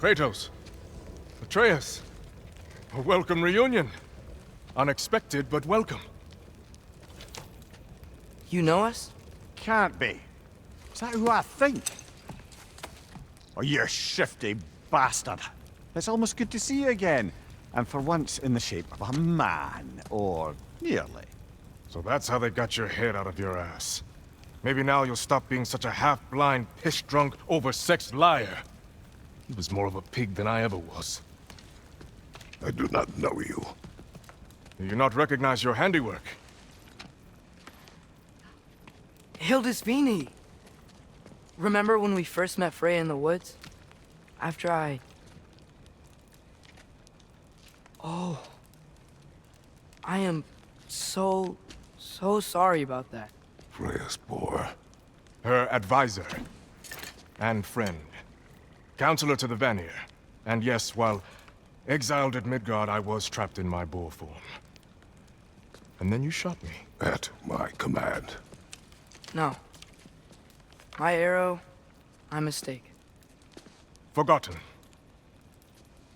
Kratos. Atreus. A welcome reunion. Unexpected, but welcome. You know us? Can't be. Is that who I think? Oh, you shifty bastard. It's almost good to see you again. And for once in the shape of a man, or nearly. So that's how they got your head out of your ass. Maybe now you'll stop being such a half-blind, piss-drunk, oversexed liar. He was more of a pig than I ever was. I do not know you. Do you not recognize your handiwork? Hildisvini! Remember when we first met Freya in the woods? After I... Oh... I am so sorry about that. Freya's poor. Her advisor. And friend. Counselor to the Vanir. And yes, while exiled at Midgard, I was trapped in my boar form. And then you shot me. At my command. No. My arrow, my mistake. Forgotten.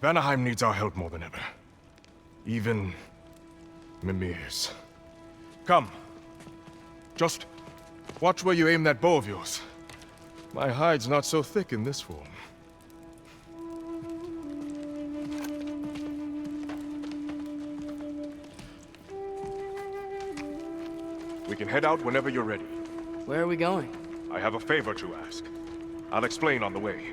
Vanaheim needs our help more than ever. Even... Mimir's. Come. Just watch where you aim that bow of yours. My hide's not so thick in this form. We can head out whenever you're ready. Where are we going? I have a favor to ask. I'll explain on the way.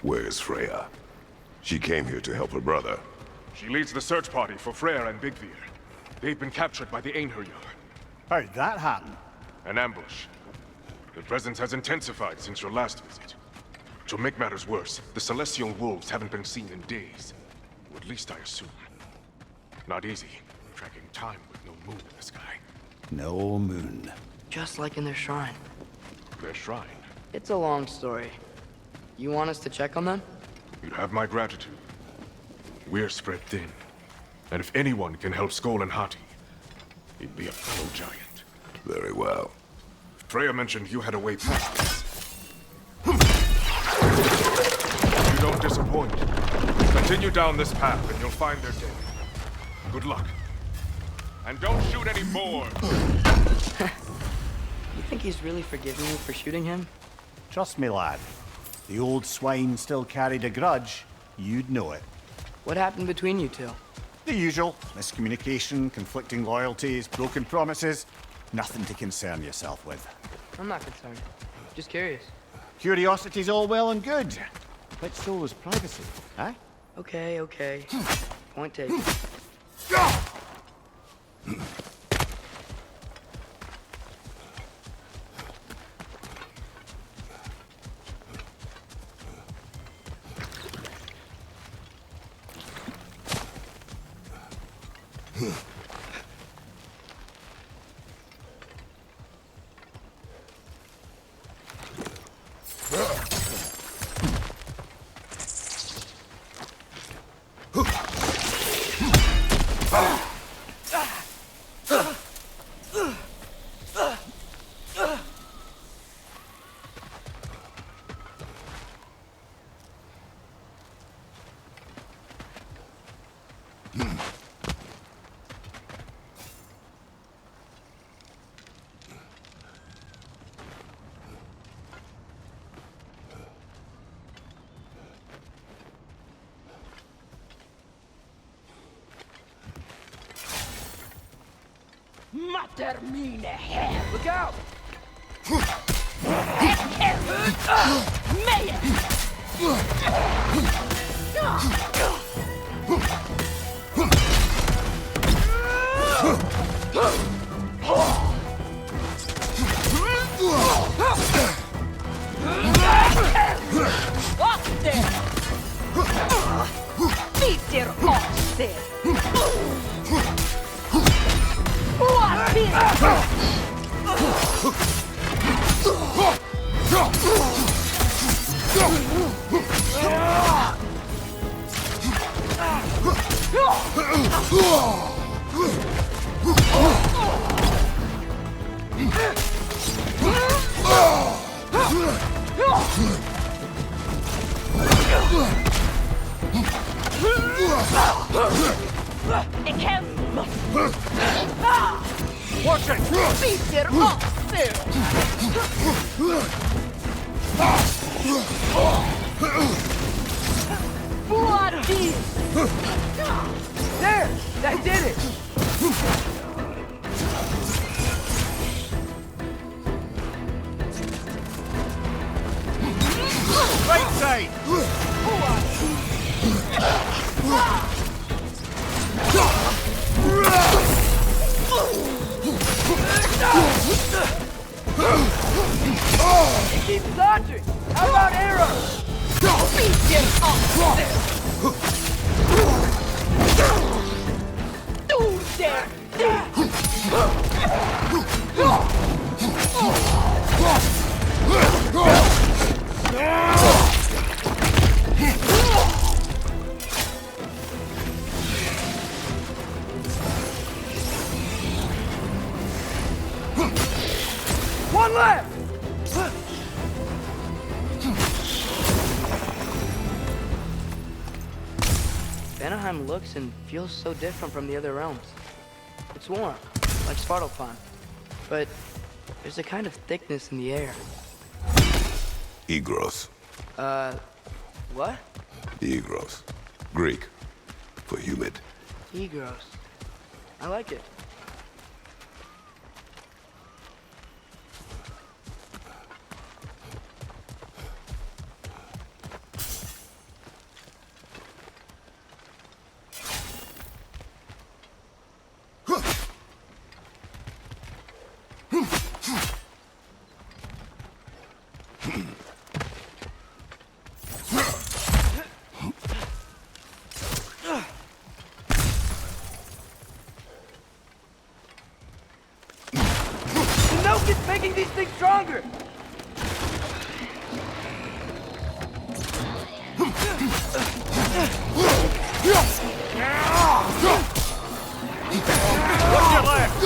Where's Freya? She came here to help her brother. She leads the search party for Freyr and Bigvir. They've been captured by the Einherjar. How'd that happen? An ambush. Their presence has intensified since your last visit. To make matters worse, the Celestial Wolves haven't been seen in days. Or at least I assume. Not easy, tracking time with no moon in the sky. No moon. Just like in their shrine. Their shrine. It's a long story. You want us to check on them? You have my gratitude. We're spread thin. And if anyone can help Skoll and Hati, he'd be a fellow giant. Very well. Freya mentioned you had a way past this. You don't disappoint. Continue down this path and you'll find their dead. Good luck. And don't shoot any more! You think he's really forgiving you for shooting him? Trust me, lad. The old swine still carried a grudge. You'd know it. What happened between you two? The usual. Miscommunication, conflicting loyalties, broken promises. Nothing to concern yourself with. I'm not concerned. Just curious. Curiosity's all well and good. But so is privacy, eh? Okay. Point taken. Termine här. Look out! Peter Oster! What? Ik heb Watch it! Peter Oster! Buati! There! That did it! Right side! It keeps dodging! How about arrows? Peter Oster! Du der One left! Vanaheim looks and feels so different from the other realms. It's warm, like Svartalfheim, but there's a kind of thickness in the air. Egros. What? Egros. Greek. For humid. Egros. I like it. The milk is making these things stronger! What's your left?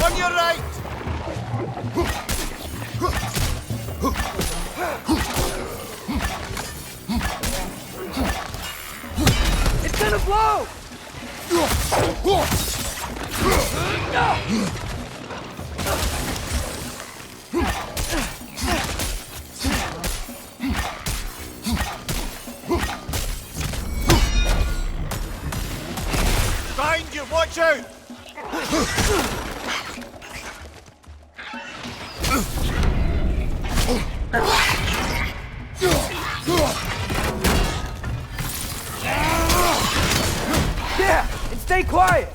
On your right! It's gonna blow! Behind you, watch out! Yeah! And stay quiet!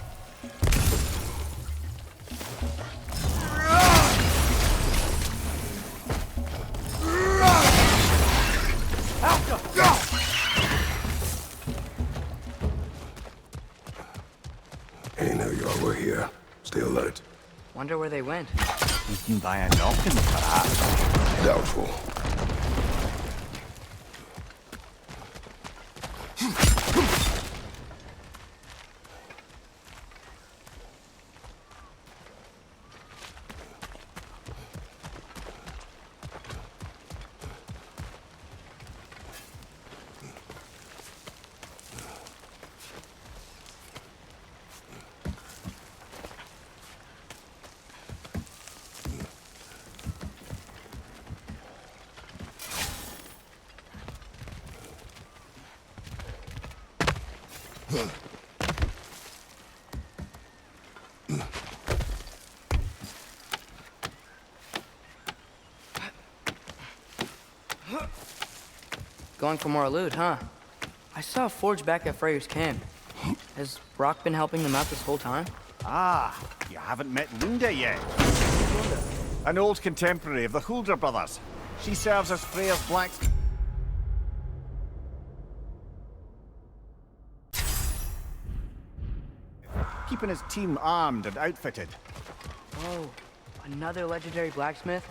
Ain't know y'all were here. Stay alert. Wonder where they went. Eaten by a knocking, perhaps. Doubtful. Going for more loot, huh? I saw a forge back at Freyr's camp. Has Rock been helping them out this whole time? Ah, you haven't met Lunda yet. An old contemporary of the Hulder brothers. She serves as Freyr's black... keeping his team armed and outfitted. Oh, another legendary blacksmith?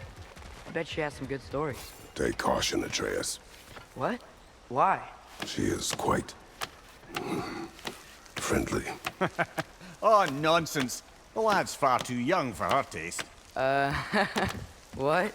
I bet she has some good stories. Take caution, Atreus. What? Why? She is quite... friendly. Oh, nonsense. The lad's far too young for her taste. What?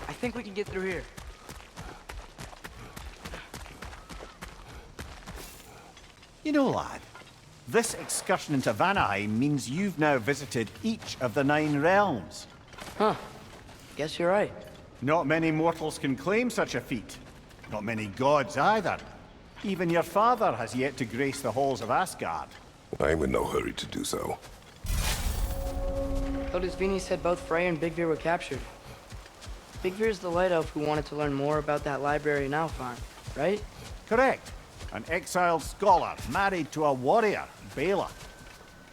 I think we can get through here. You know, lad, this excursion into Vanaheim means you've now visited each of the 9 realms. Huh. Guess you're right. Not many mortals can claim such a feat. Not many gods either. Even your father has yet to grace the halls of Asgard. I'm in no hurry to do so. Hildisvini said both Frey and Big Veer were captured. Big Veer's the light elf who wanted to learn more about that library in Alfheim, right? Correct. An exiled scholar married to a warrior, Bela.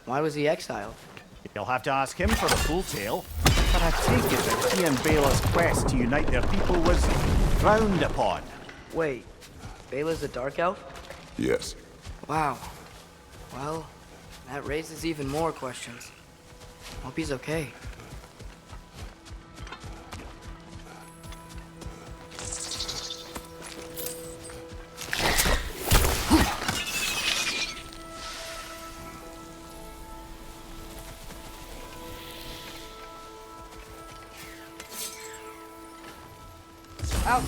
Why was he exiled? You'll have to ask him for the full tale. But I take it that he and Bela's quest to unite their people was frowned upon. Wait, Bela's a dark elf? Yes. Wow. Well, that raises even more questions. Hope he's okay. Out!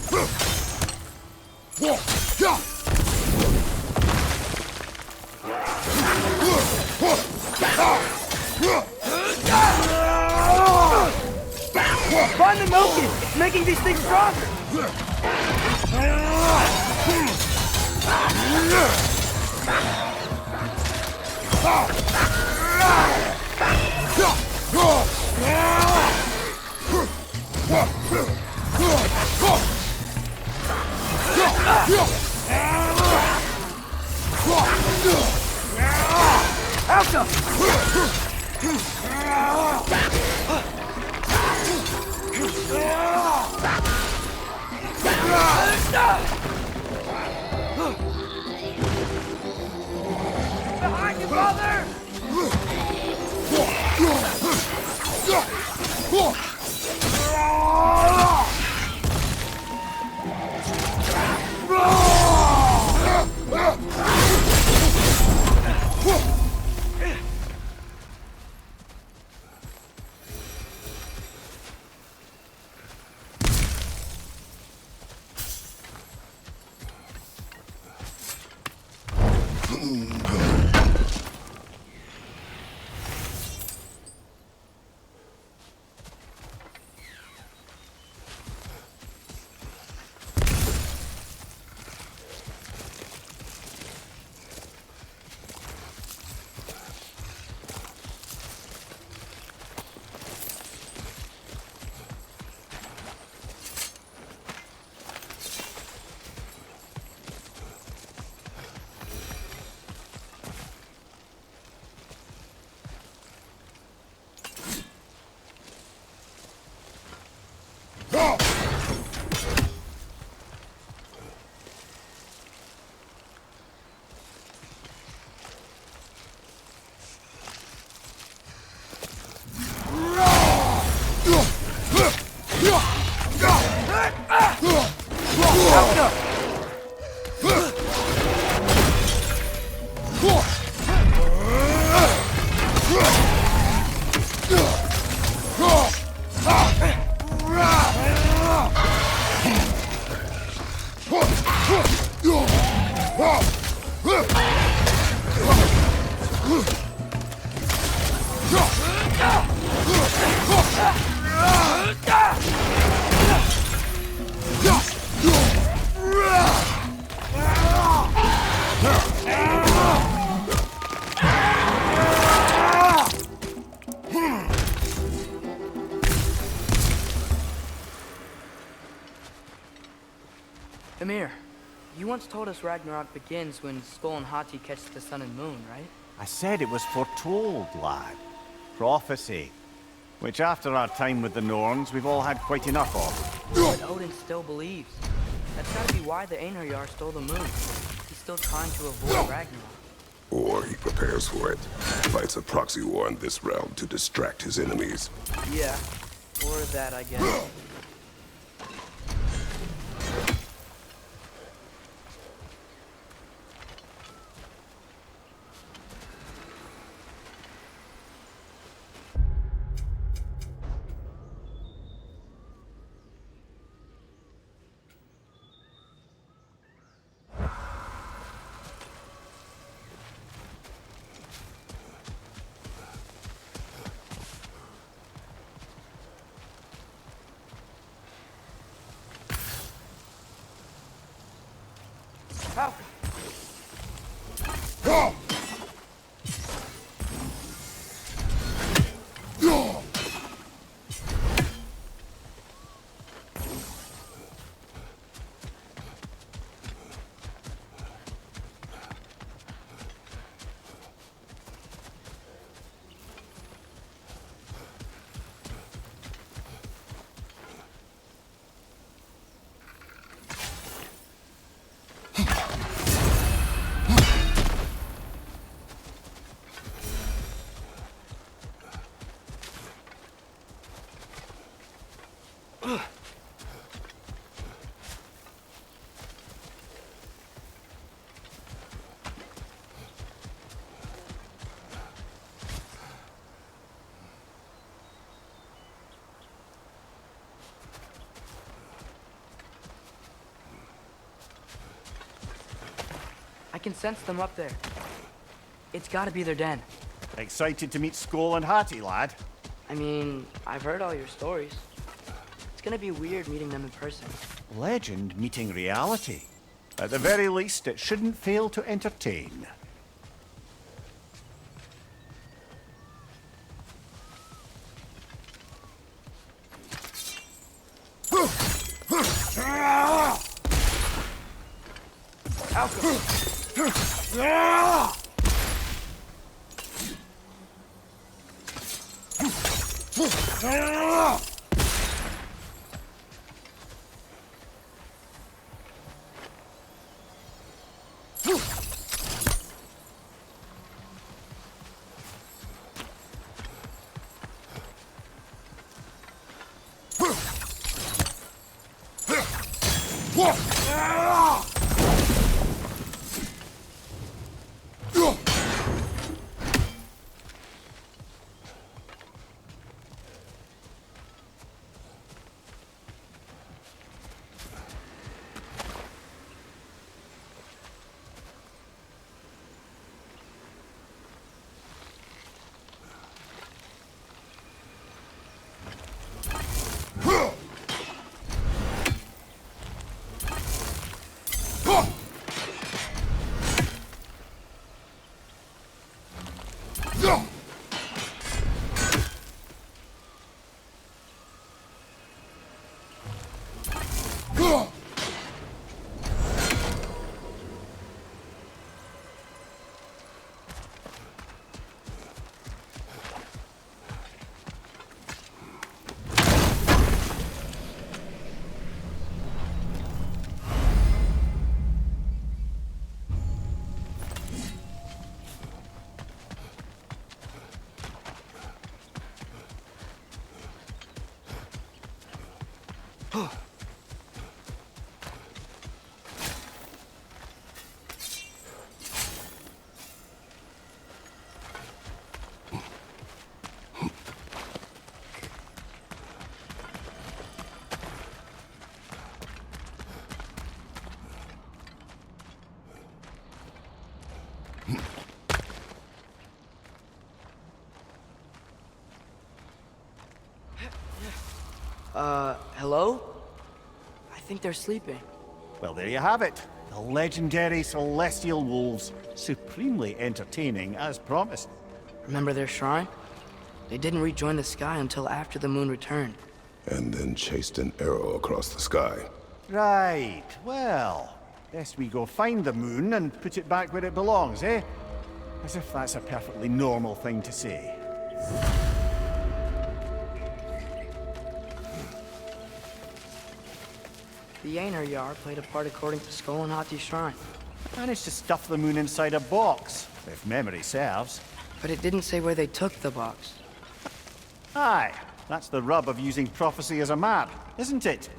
Find the Milky! It's making these things stronger! Behind you, brother! You once told us Ragnarok begins when Skull and Hati catch the sun and moon, right? I said it was foretold, lad. Prophecy. Which after our time with the Norns, we've all had quite enough of. But Odin still believes. That's gotta be why the Einherjar stole the moon. He's still trying to avoid Ragnarok. Or he prepares for it. Fights a proxy war in this realm to distract his enemies. Yeah. Or that, I guess. Falcon! I can sense them up there. It's gotta be their den. Excited to meet Skull and Hati, lad? I mean, I've heard all your stories. It's gonna be weird meeting them in person. Legend meeting reality. At the very least, it shouldn't fail to entertain. Hello? I think they're sleeping. Well, there you have it. The legendary celestial wolves. Supremely entertaining, as promised. Remember their shrine? They didn't rejoin the sky until after the moon returned. And then chased an arrow across the sky. Right, well, Best we go find the moon and put it back where it belongs, eh? As if that's a perfectly normal thing to say. The Einherjar played a part according to Skull and Hati's shrine. Managed to stuff the moon inside a box, if memory serves. But it didn't say where they took the box. Aye, that's the rub of using prophecy as a map, isn't it?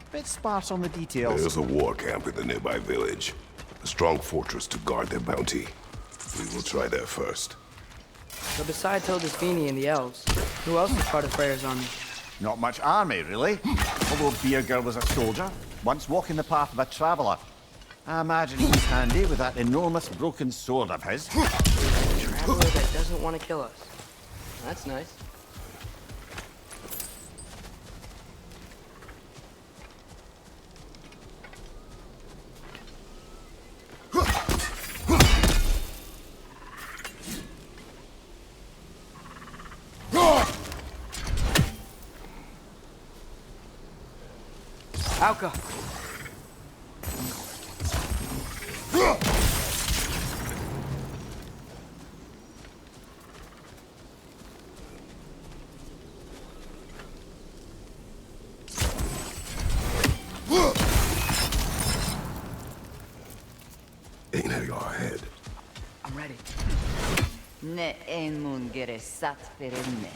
Bit sparse on the details. There's a war camp in the nearby village. A strong fortress to guard their bounty. We will try there first. So besides Hildisvini and the elves, who else is part of Freyr's army? Not much army, really. Although Birger was a soldier, once walking the path of a traveller. I imagine he's handy with that enormous broken sword of his. A traveler that doesn't want to kill us. That's nice. Auka! Einherjar ahead. I'm ready. Ne en mun gere sat perenner.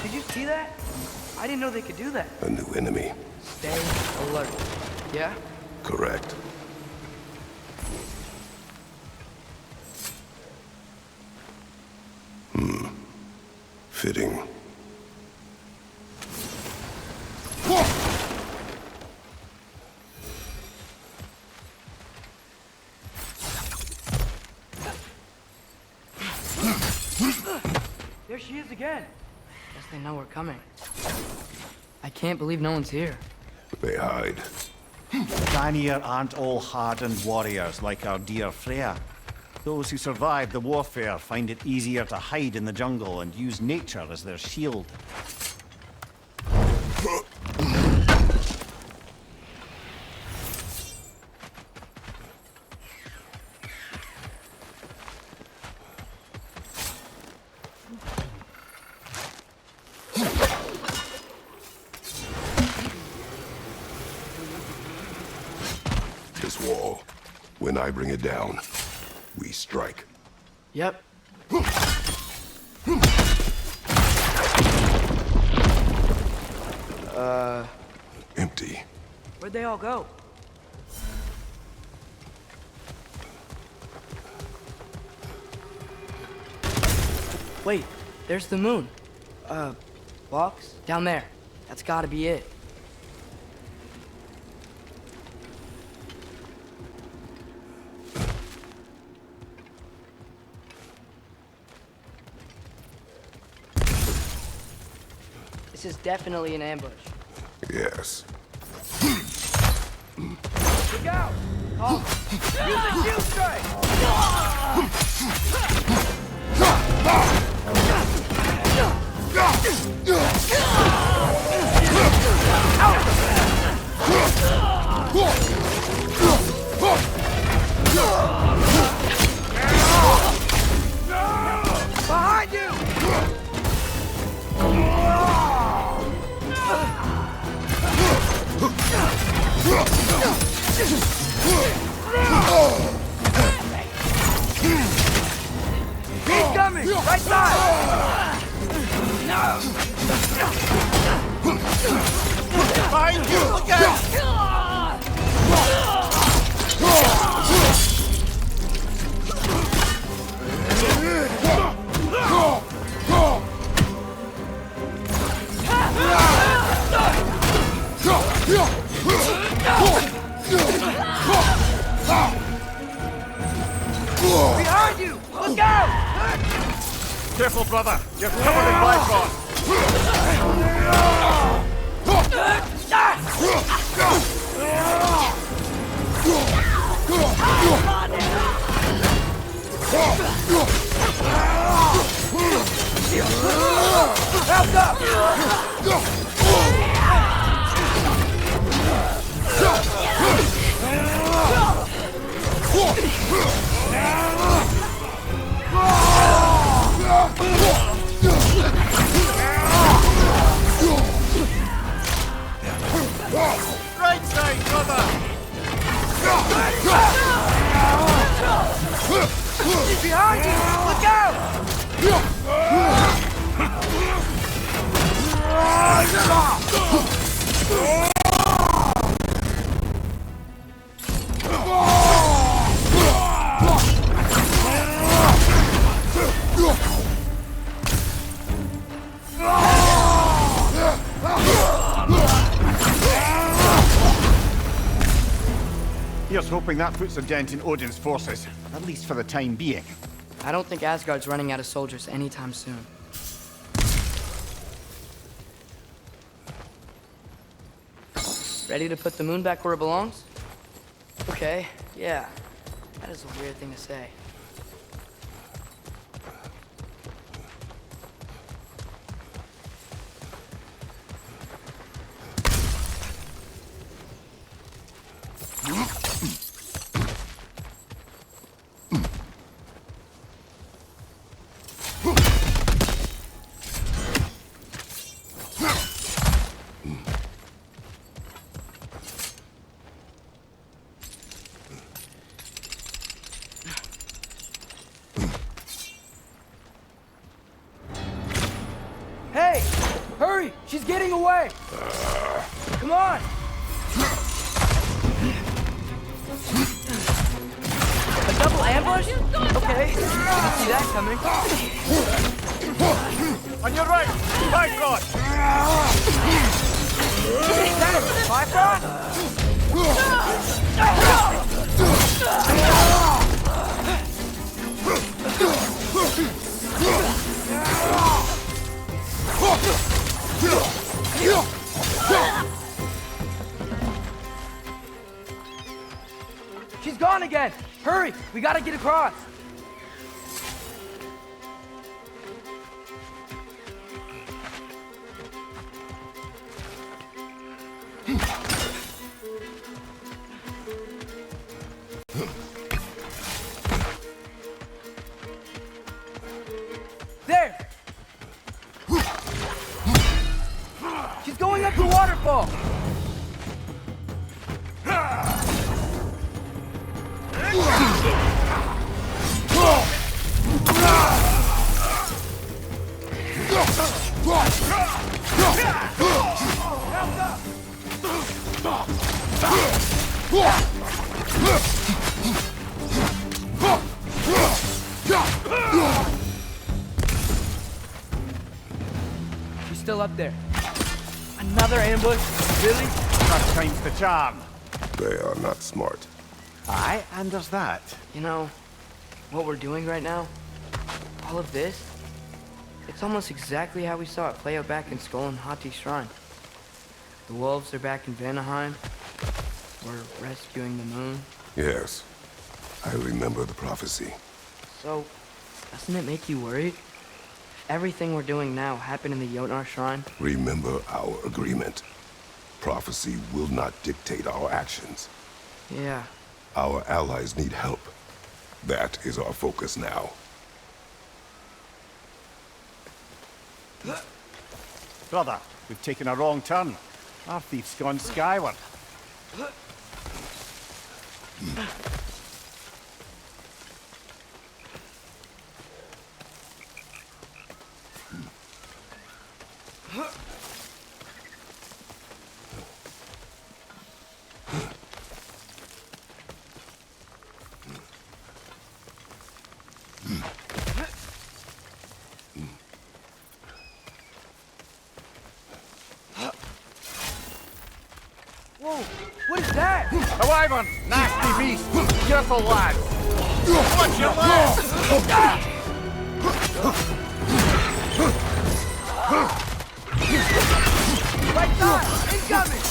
Did you see that? I didn't know they could do that. A new enemy. Stay alert. Yeah? Correct. Fitting. There she is again. Guess they know we're coming. I can't believe no one's here. They hide. Vanir aren't all hardened warriors like our dear Freya. Those who survive the warfare find it easier to hide in the jungle and use nature as their shield. This wall. When I bring it down, we strike. Yep. Empty. Where'd they all go? Wait, there's the moon. Box? Down there. That's gotta be it. This is definitely an ambush. Yes. Look out! Oh. Use the shield strike! Behind you! He's coming! Right side! Behind you! Look out! Behind you! Look out! Careful, brother. You're covered in Blackrock. Help up! Right side, brother. Behind you! Look out! Here's hoping that puts a dent in Odin's forces, at least for the time being. I don't think Asgard's running out of soldiers anytime soon. Ready to put the moon back where it belongs? Okay, yeah. That is a weird thing to say. Hey! Hurry! She's getting away! Come on! A double ambush? Okay, didn't see that coming. On your right, Bifrost! Is that Bifrost? She's gone again! Hurry! We gotta get across! There! She's going up the waterfall! She's still up there. Another ambush? Really? That time's the charm. They are not smart. Aye, and there's that. You know, what we're doing right now, all of this, it's almost exactly how we saw it play out back in Skull and Hati's shrine. The wolves are back in Vanaheim. We're rescuing the moon. Yes. I remember the prophecy. So, doesn't it make you worried? Everything we're doing now happened in the Jotnar shrine. Remember our agreement. Prophecy will not dictate our actions. Yeah. Our allies need help. That is our focus now. Brother, we've taken a wrong turn. Our thief's gone skyward. Whoa, what is that? A wyvern! Nasty beast! Careful, lad! Watch your left! Right side, incoming!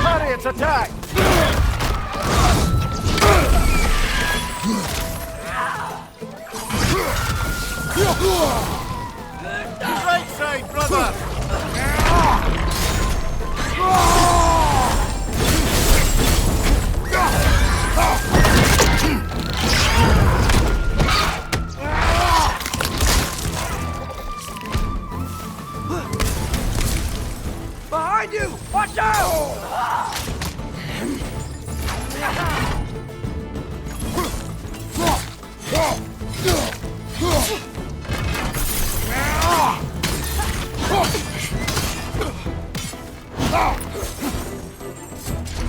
Hurry, it's attack! Right side, brother! Behind you! Watch out!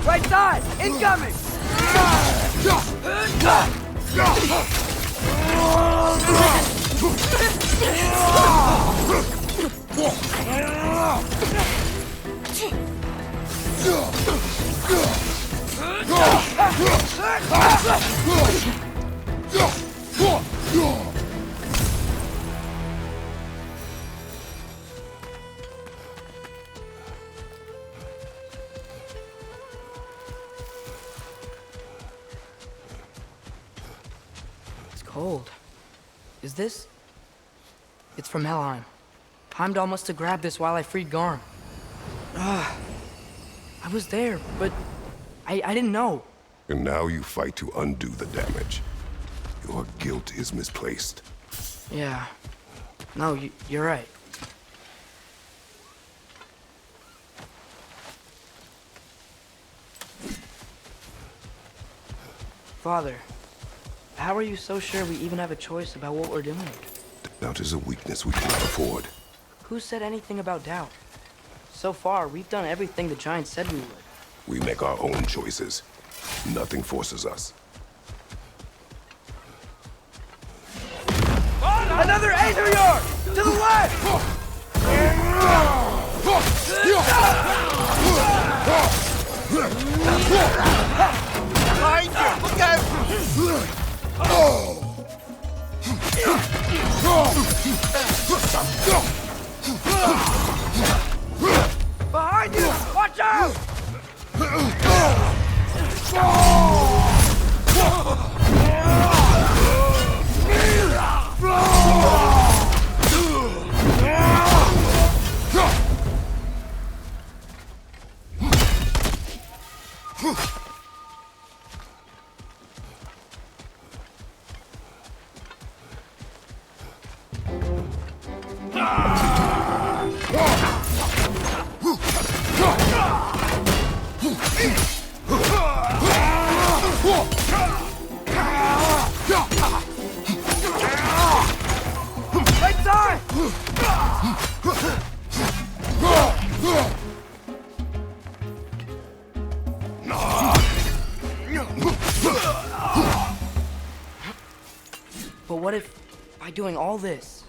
Right side! Incoming! It's cold. Is this? It's from Helheim. Heimdall must have grabbed this while I freed Garm. I was there, but I didn't know. And now you fight to undo the damage. Your guilt is misplaced. Yeah. No, you're right. Father, how are you so sure we even have a choice about what we're doing? Doubt is a weakness we cannot afford. Who said anything about doubt? So far, we've done everything the Giants said we would. We make our own choices. Nothing forces us. Another Aether Yard! To the left! Behind you! Look out! Behind you! Watch out! Right side! But what if, by doing all this,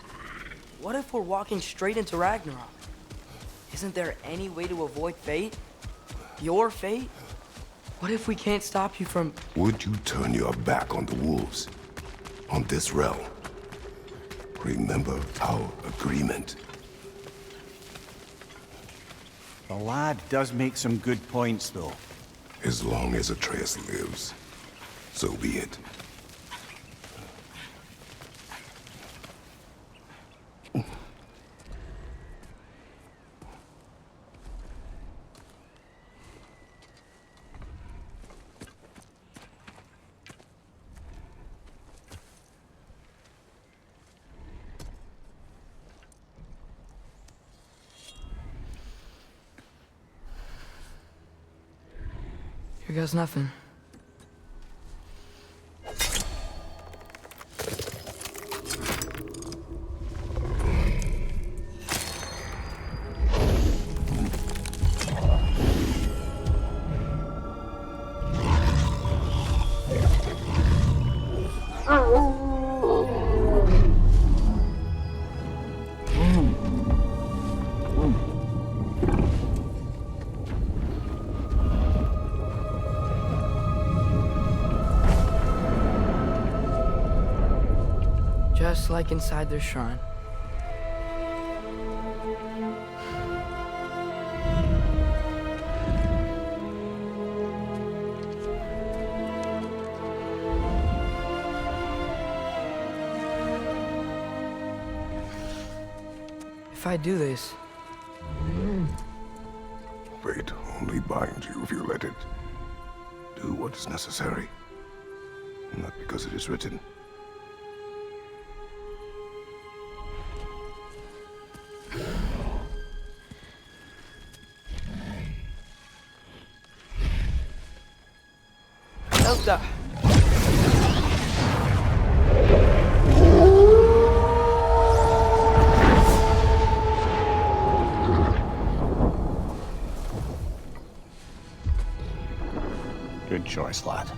what if we're walking straight into Ragnarok? Isn't there any way to avoid fate? Your fate? What if we can't stop you from... Would you turn your back on the wolves? On this realm? Remember our agreement. The lad does make some good points, though. As long as Atreus lives, so be it. Here goes nothing. Just like inside their shrine. If I do this, Fate only binds you if you let it. Do what is necessary. Not because it is written. Elsa! Good choice, lad.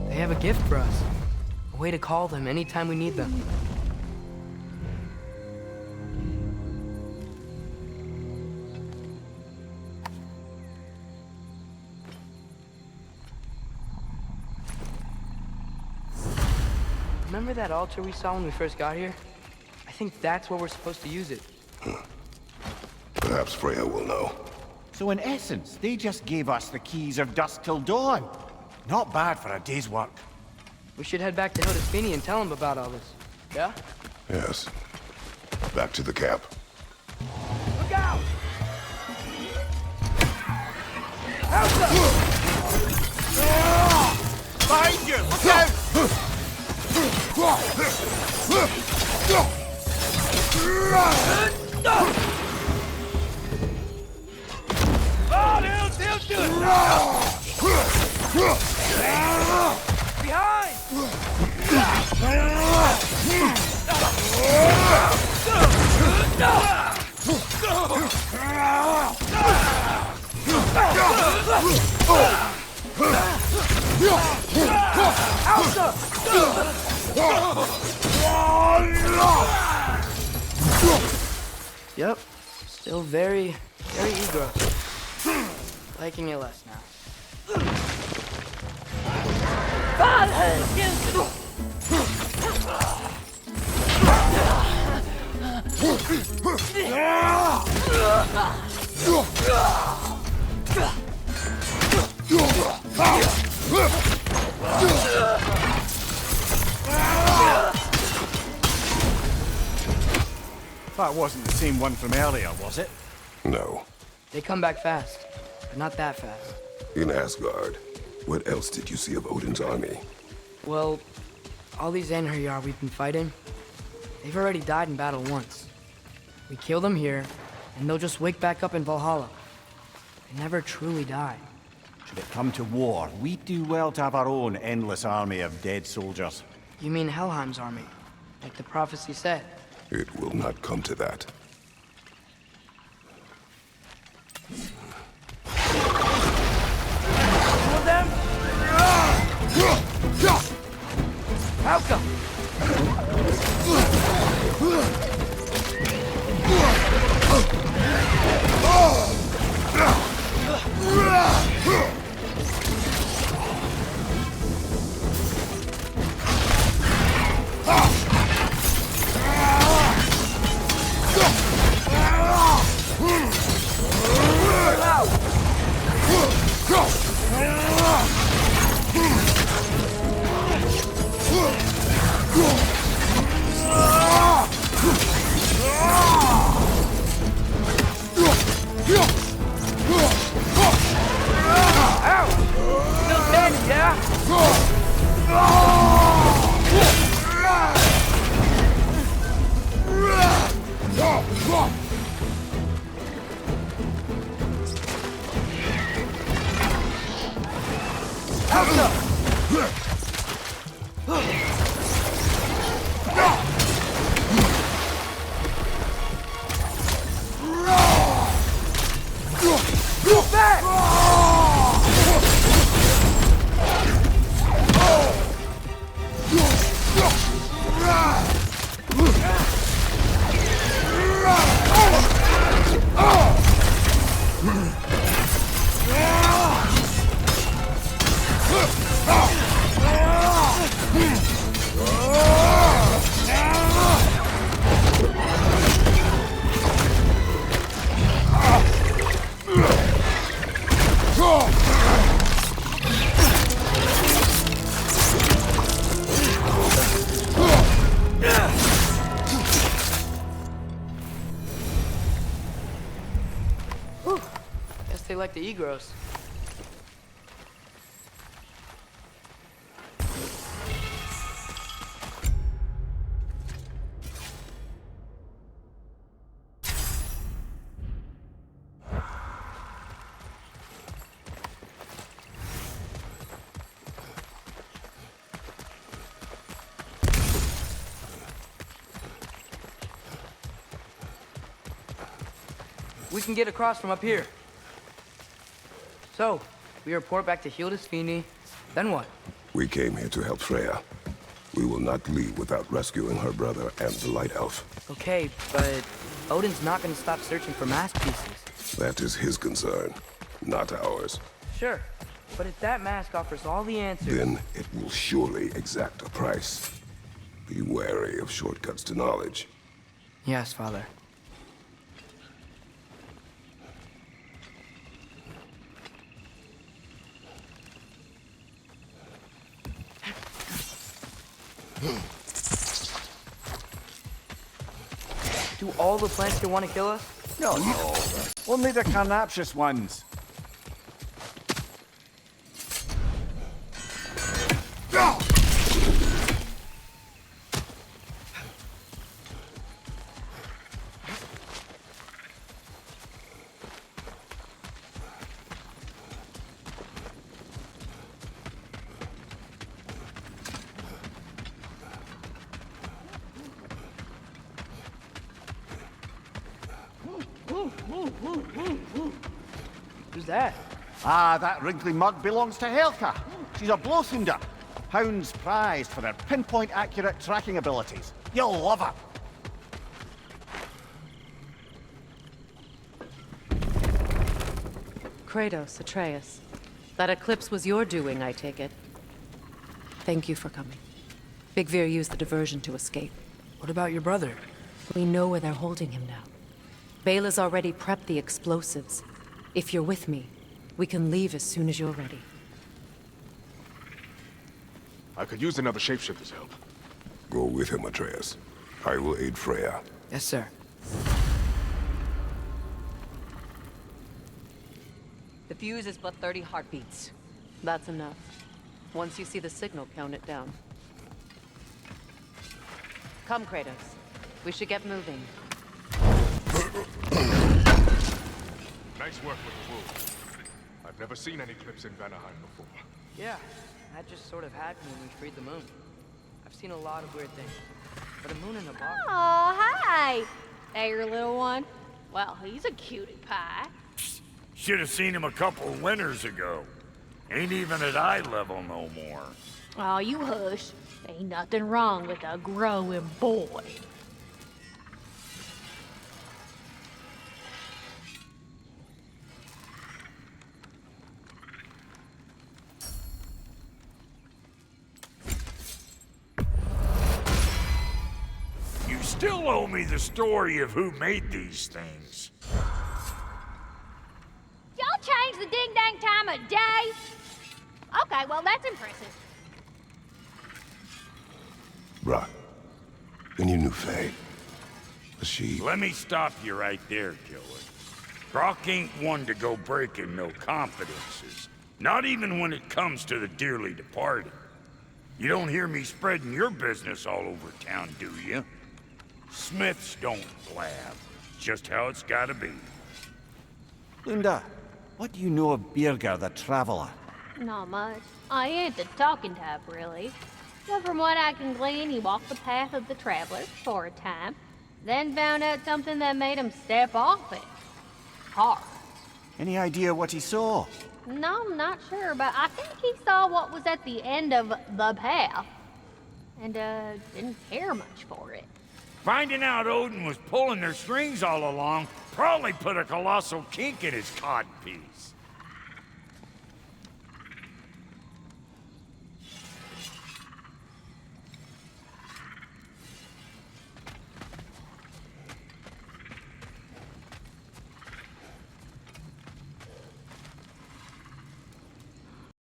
They have a gift for us. A way to call them anytime we need them. Remember that altar we saw when we first got here? I think that's where we're supposed to use it. Perhaps Freya will know. So in essence, they just gave us the keys of dusk till dawn. Not bad for a day's work. We should head back to Hildesfinia and tell him about all this. Yeah? Yes. Back to the camp. Look out! Behind you! Look out! Yep. Still very eager. Liking it less now. That wasn't the same one from earlier, was it? No. They come back fast, but not that fast. In Asgard, what else did you see of Odin's army? Well, all these Einherjar we've been fighting, they've already died in battle once. We kill them here, and they'll just wake back up in Valhalla. They never truly die. Should it come to war, we'd do well to have our own endless army of dead soldiers. You mean Helheim's army, like the prophecy said? It will not come to that. Kill them? How come? Still dead, yeah? Guess they like the Egros. We can get across from up here. So, we report back to Hildisvini, then what? We came here to help Freya. We will not leave without rescuing her brother and the Light Elf. Okay, but Odin's not gonna stop searching for mask pieces. That is his concern, not ours. Sure, but if that mask offers all the answers... Then it will surely exact a price. Be wary of shortcuts to knowledge. Yes, Father. Do all the plants here want to kill us? No, no. Only the carnivorous ones. Who's that? Ah, that wrinkly mug belongs to Helka. She's a blowthunder. Hounds prized for their pinpoint accurate tracking abilities. You'll love her. Kratos, Atreus. That eclipse was your doing, I take it. Thank you for coming. Bigvir used the diversion to escape. What about your brother? We know where they're holding him now. Bela's already prepped the explosives. If you're with me, we can leave as soon as you're ready. I could use another shapeshifter's help. Go with him, Atreus. I will aid Freya. Yes, sir. The fuse is but 30 heartbeats. That's enough. Once you see the signal, count it down. Come, Kratos. We should get moving. Nice work with the wolves. I've never seen any clips in Vanaheim before. Yeah, that just sort of happened when we freed the moon. I've seen a lot of weird things, but a moon in a box... Oh, hi! Hey, your little one. Well, he's a cutie pie. Should have seen him a couple winters ago. Ain't even at eye level no more. Oh, you hush. Ain't nothing wrong with a growing boy. You still owe me the story of who made these things. Y'all change the ding-dang time of day? Okay, well, that's impressive. Brock, when you knew Faye, was she... Let me stop you right there, killer. Brock ain't one to go breaking no confidences. Not even when it comes to the dearly departed. You don't hear me spreading your business all over town, do you? Smiths don't blab. It's just how it's gotta be. Lunda, what do you know of Birger the Traveler? Not much. I ain't the talking type, really. But from what I can glean, he walked the path of the traveler for a time, then found out something that made him step off it. Hard. Any idea what he saw? No, I'm not sure, but I think he saw what was at the end of the path. And, didn't care much for it. Finding out Odin was pulling their strings all along probably put a colossal kink in his codpiece.